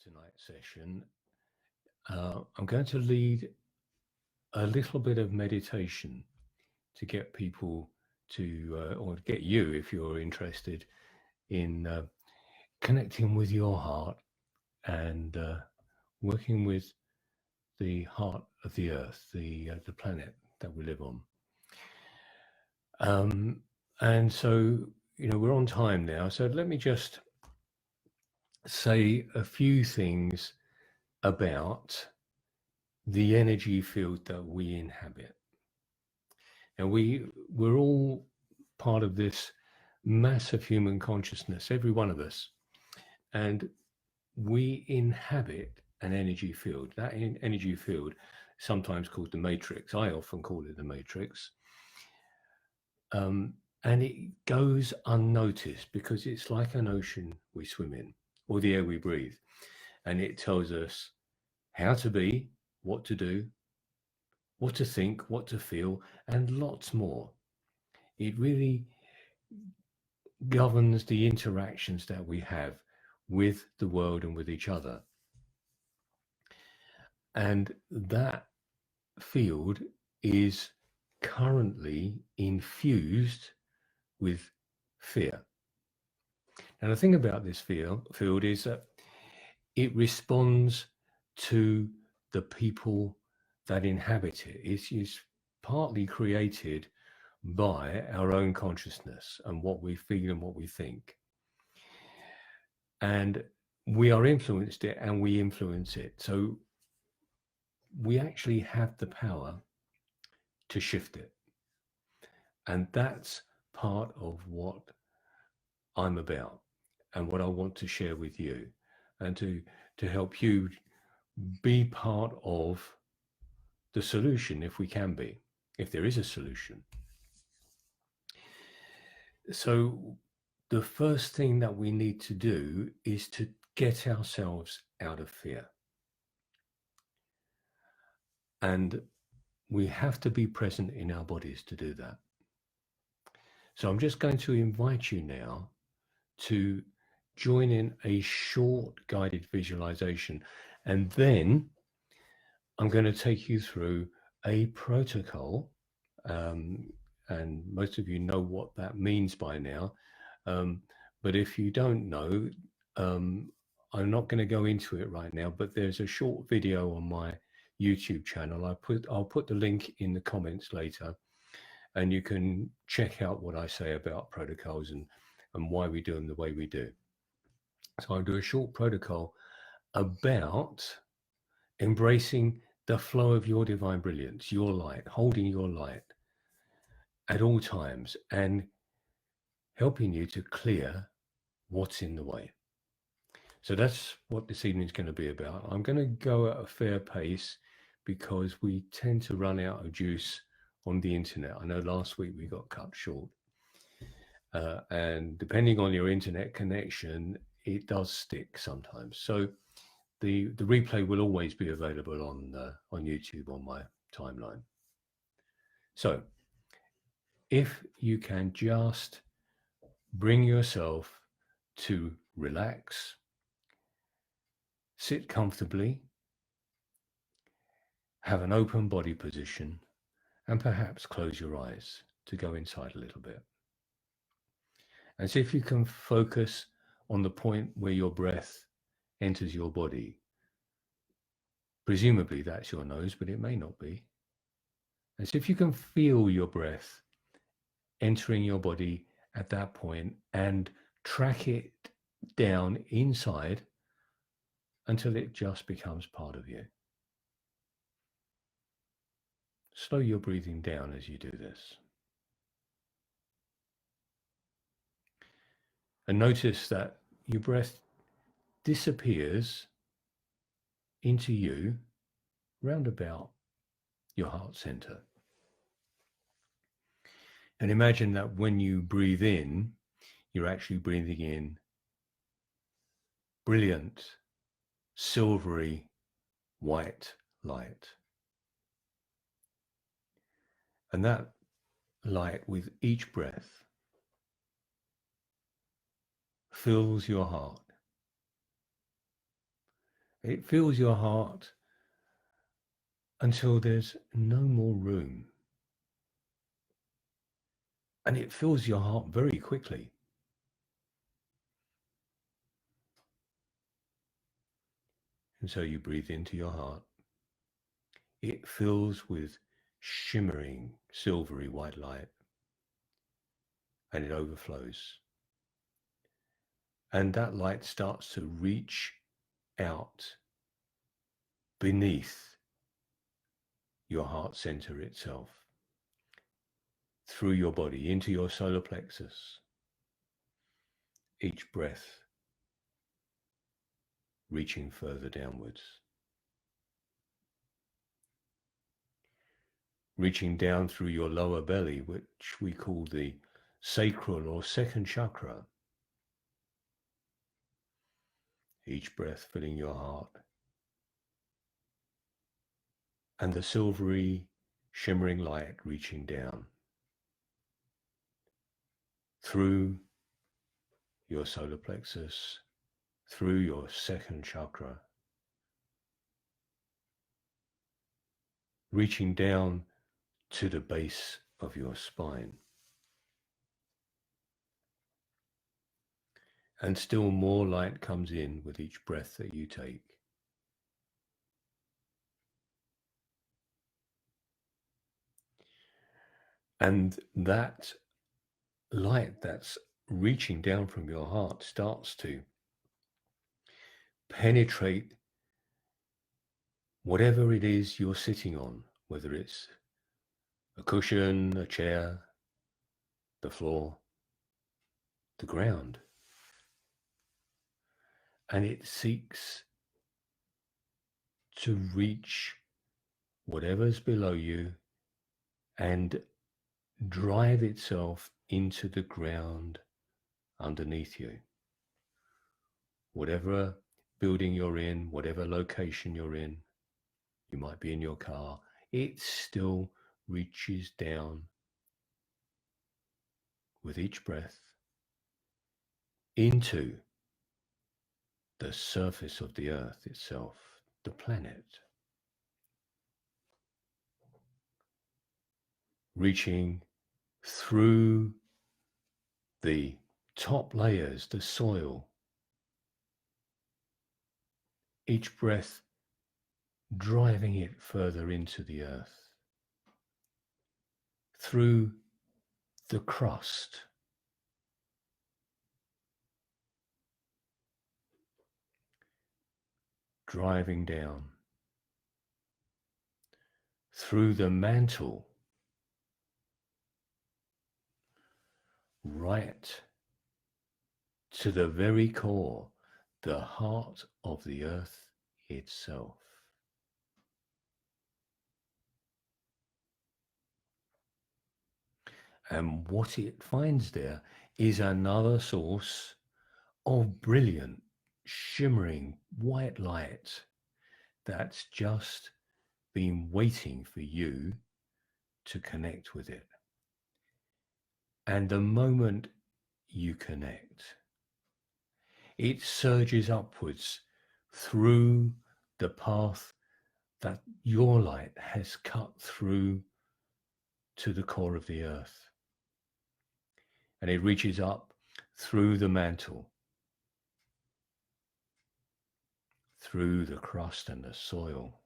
tonight's session, I'm going to lead a little bit of meditation to get people to, or get you, if you're interested in connecting with your heart and working with the heart of the earth, the planet that we live on. And so, we're on time now. So let me just say a few things about the energy field that we inhabit. And we're all part of this massive human consciousness, every one of us. And we inhabit an energy field. That energy field, sometimes called the matrix. I often call it the matrix. And it goes unnoticed because it's like an ocean we swim in, or the air we breathe. And it tells us how to be, what to do, what to think, what to feel, and lots more. It really governs the interactions that we have with the world and with each other. And that field is currently infused with fear. And the thing about this field is that it responds to the people that inhabit it. It's partly created by our own consciousness and what we feel and what we think. And we are influenced it and we influence it. So we actually have the power to shift it. And that's part of what I'm about and what I want to share with you, and to help you be part of the solution, if we can be, if there is a solution. So the first thing that we need to do is to get ourselves out of fear. And we have to be present in our bodies to do that. So I'm just going to invite you now to join in a short guided visualization. And then I'm going to take you through a protocol. And most of you know what that means by now. But if you don't know, I'm not going to go into it right now, but there's a short video on my YouTube channel. I'll put the link in the comments later, and you can check out what I say about protocols and why we do them the way we do. So I'll do a short protocol about embracing the flow of your divine brilliance, your light, holding your light at all times, and helping you to clear what's in the way. So that's what this evening's going to be about. I'm going to go at a fair pace because we tend to run out of juice on the internet. I know last week we got cut short. And depending on your internet connection, it does stick sometimes. So the replay will always be available on YouTube on my timeline. So if you can just bring yourself to relax, sit comfortably, have an open body position, and perhaps close your eyes to go inside a little bit. And see if you can focus on the point where your breath enters your body. Presumably that's your nose, but it may not be. And see if you can feel your breath entering your body at that point and track it down inside until it just becomes part of you. Slow your breathing down as you do this. And notice that your breath disappears into you round about your heart center. And imagine that when you breathe in, you're actually breathing in brilliant, silvery, white light. And that light, with each breath, fills your heart It fills your heart until there's no more room. And it fills your heart very quickly. And so you breathe into your heart. It fills with shimmering, silvery white light. And it overflows. And that light starts to reach out beneath your heart center itself, through your body, into your solar plexus. Each breath reaching further downwards. Reaching down through your lower belly, which we call the sacral or second chakra. Each breath filling your heart. And the silvery, shimmering light reaching down through your solar plexus, through your second chakra, reaching down to the base of your spine. And still more light comes in with each breath that you take. And that light that's reaching down from your heart starts to penetrate whatever it is you're sitting on, whether it's a cushion, a chair, the floor, the ground. And it seeks to reach whatever's below you and drive itself into the ground underneath you. Whatever building you're in, whatever location you're in, you might be in your car, it still reaches down with each breath into the surface of the earth itself, the planet. Reaching through the top layers, the soil. Each breath driving it further into the earth. Through the crust. Driving down. Through the mantle. Right to the very core, the heart of the earth itself. And what it finds there is another source of brilliant, shimmering white light that's just been waiting for you to connect with it. And the moment you connect, it surges upwards through the path that your light has cut through to the core of the earth. And it reaches up through the mantle, through the crust and the soil,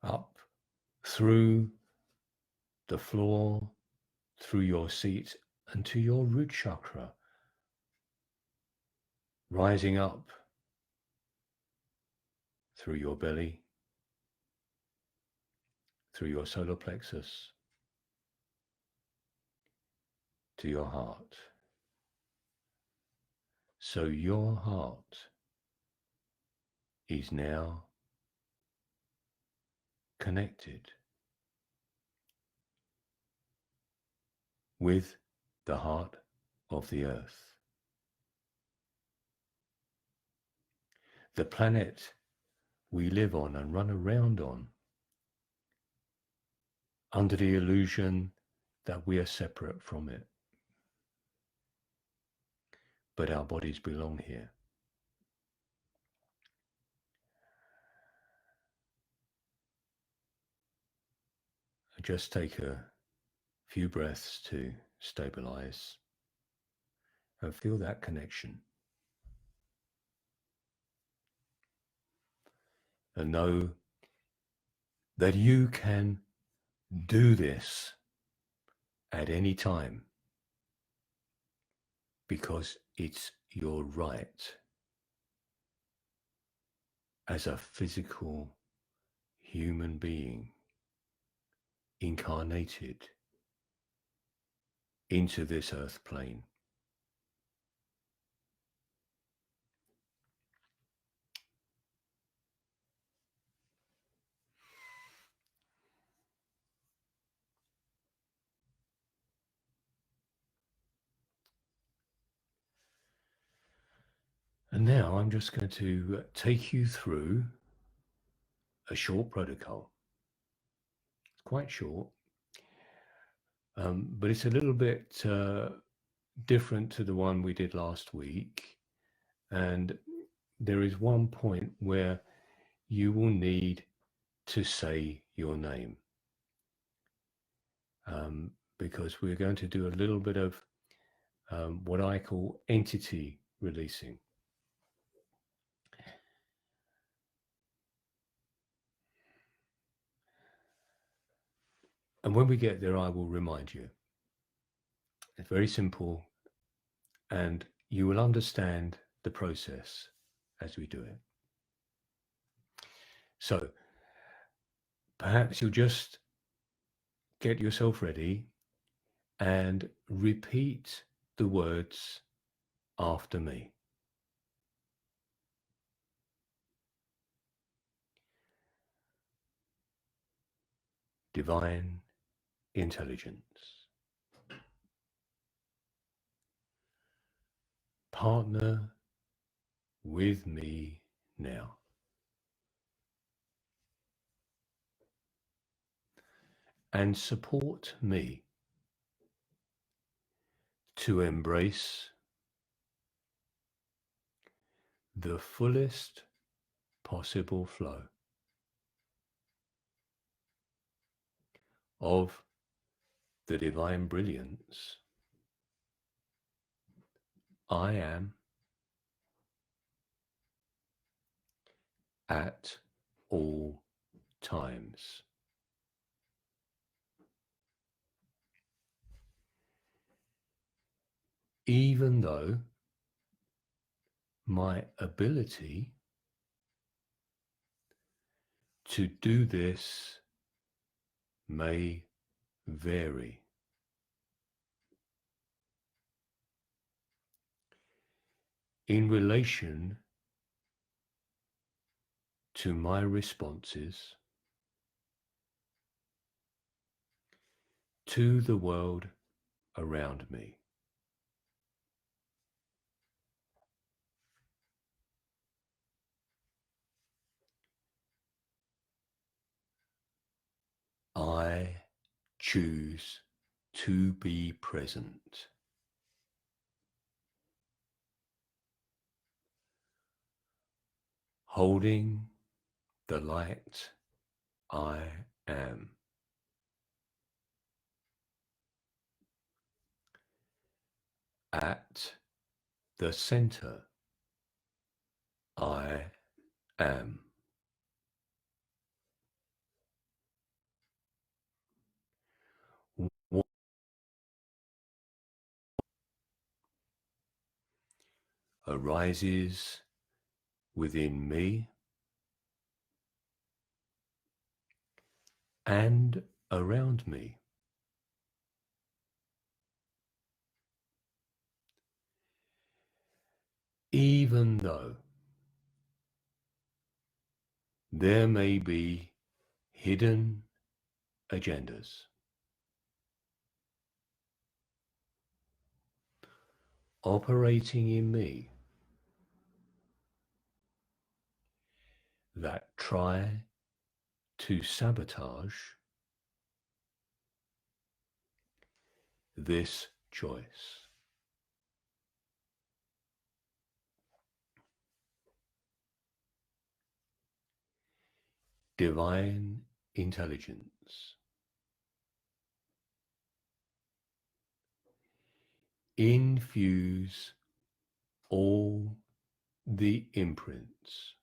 up through the floor, through your seat, and to your root chakra, rising up through your belly, through your solar plexus, to your heart. So your heart is now connected with the heart of the earth. The planet we live on and run around on, under the illusion that we are separate from it. but our bodies belong here. Just take a few breaths to stabilize and feel that connection. And know that you can do this at any time because it's your right as a physical human being incarnated into this earth plane. And now I'm just going to take you through a short protocol. It's quite short, but it's a little bit different to the one we did last week. And there is one point where you will need to say your name, because we're going to do a little bit of what I call entity releasing. And when we get there, I will remind you. It's very simple, and you will understand the process as we do it. So perhaps you'll just get yourself ready and repeat the words after me. Divine intelligence. Partner with me now. And support me to embrace the fullest possible flow of the divine brilliance I am at all times. Even though my ability to do this may vary. In relation to my responses to the world around me. I choose to be present. Holding the light I am. At the center I am. What arises within me and around me. Even though there may be hidden agendas operating in me that try to sabotage this choice. divine intelligence. Infuse all the imprints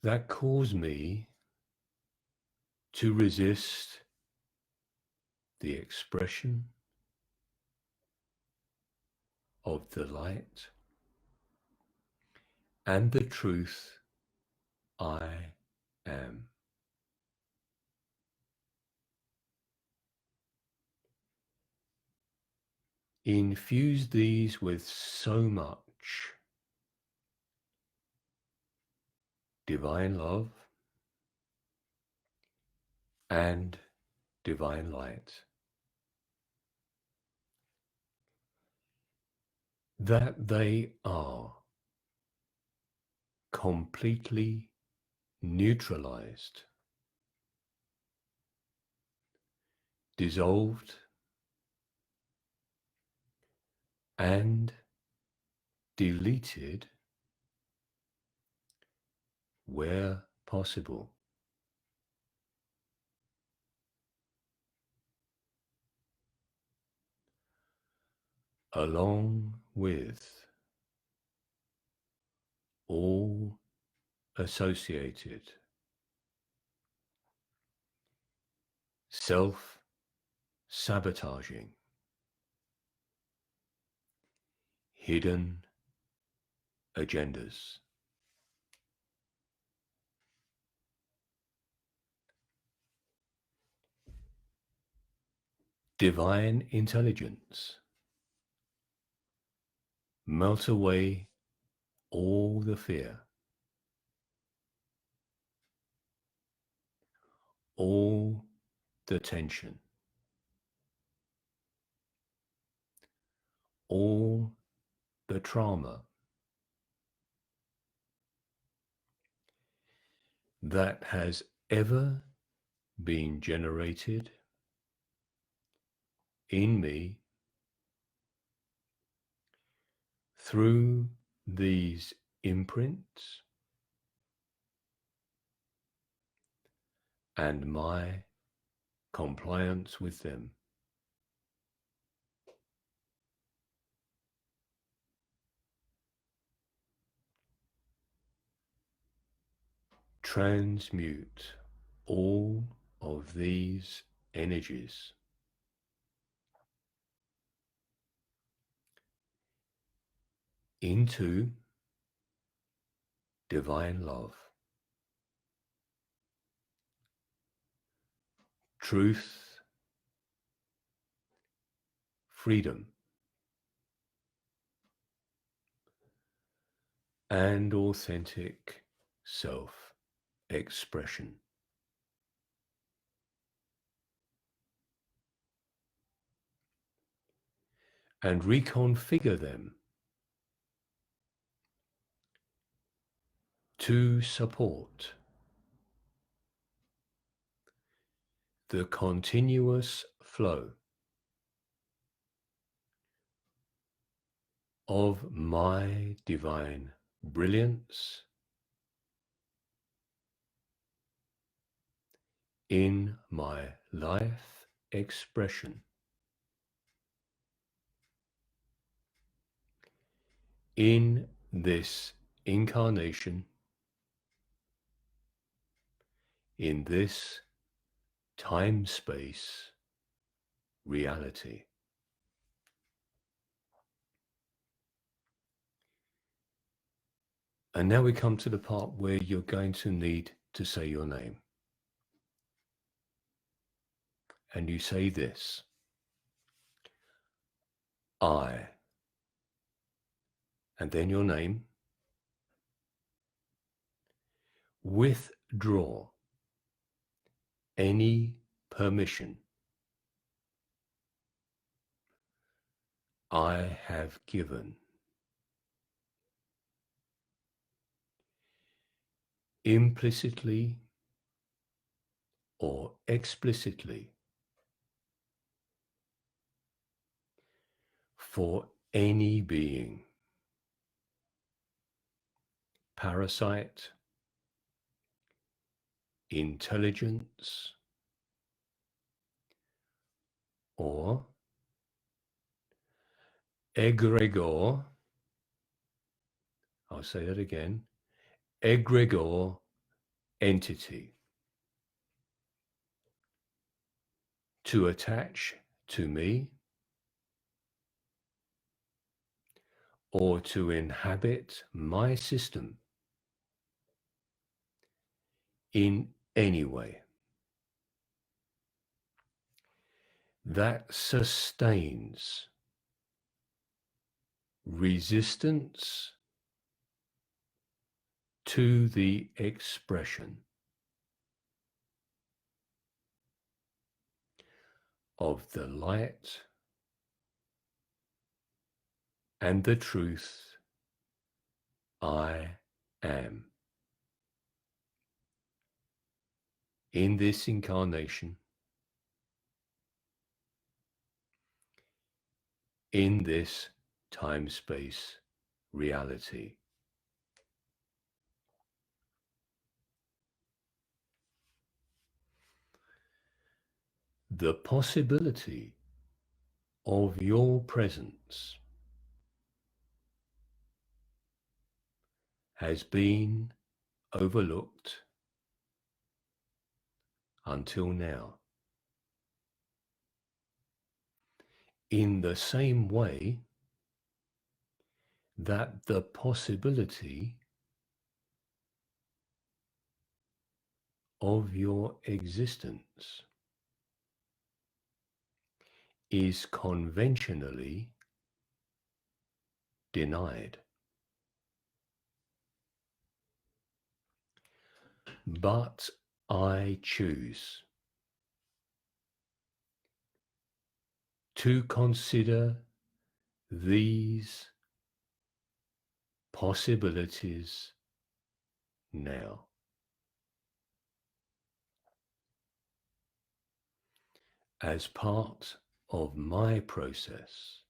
that cause me to resist the expression of the light and the truth I am. Infuse these with so much divine love and divine light that they are completely neutralized, dissolved, and deleted where possible, along with all associated self-sabotaging, hidden agendas. Divine intelligence, melt away all the fear, all the tension, all the trauma that has ever been generated in me through these imprints and my compliance with them. Transmute all of these energies into divine love, truth, freedom, and authentic self-expression. And reconfigure them to support the continuous flow of my divine brilliance in my life expression, in this incarnation, in this time-space reality. And now we come to the part where you're going to need to say your name. And you say this: I, and then your name, withdraw any permission I have given implicitly or explicitly for any being parasite, intelligence, or egregore, I'll say that again, egregore entity to attach to me or to inhabit my system in any way that sustains resistance to the expression of the light and the truth I am. In this incarnation, in this time-space reality. The possibility of your presence has been overlooked until now. In the same way that the possibility of your existence is conventionally denied. But I choose to consider these possibilities now. As part of my process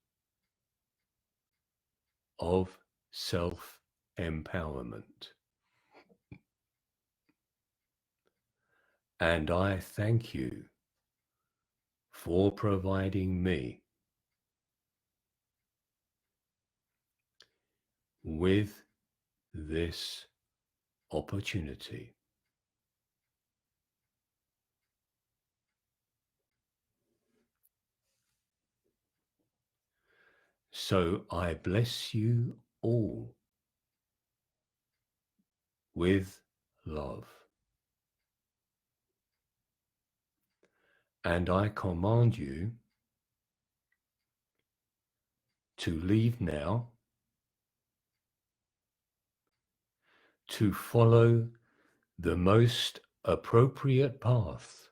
of self-empowerment. And I thank you for providing me with this opportunity. So I bless you all with love. And I command you to leave now, to follow the most appropriate path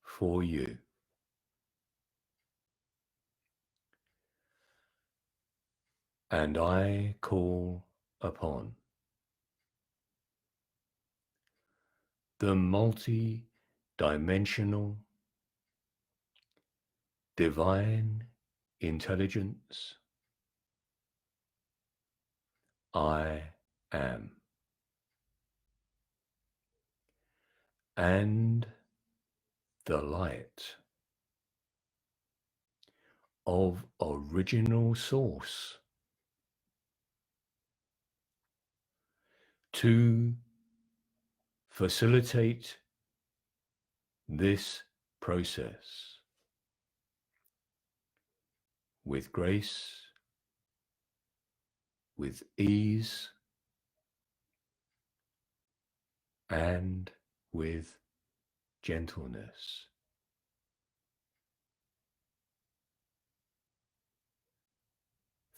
for you. And I call upon the multi-dimensional divine intelligence I am, and the light of original source to facilitate this process with grace, with ease, and with gentleness.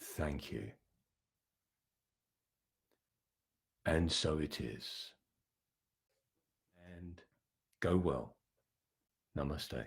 Thank you. And so it is. And go well. Namaste.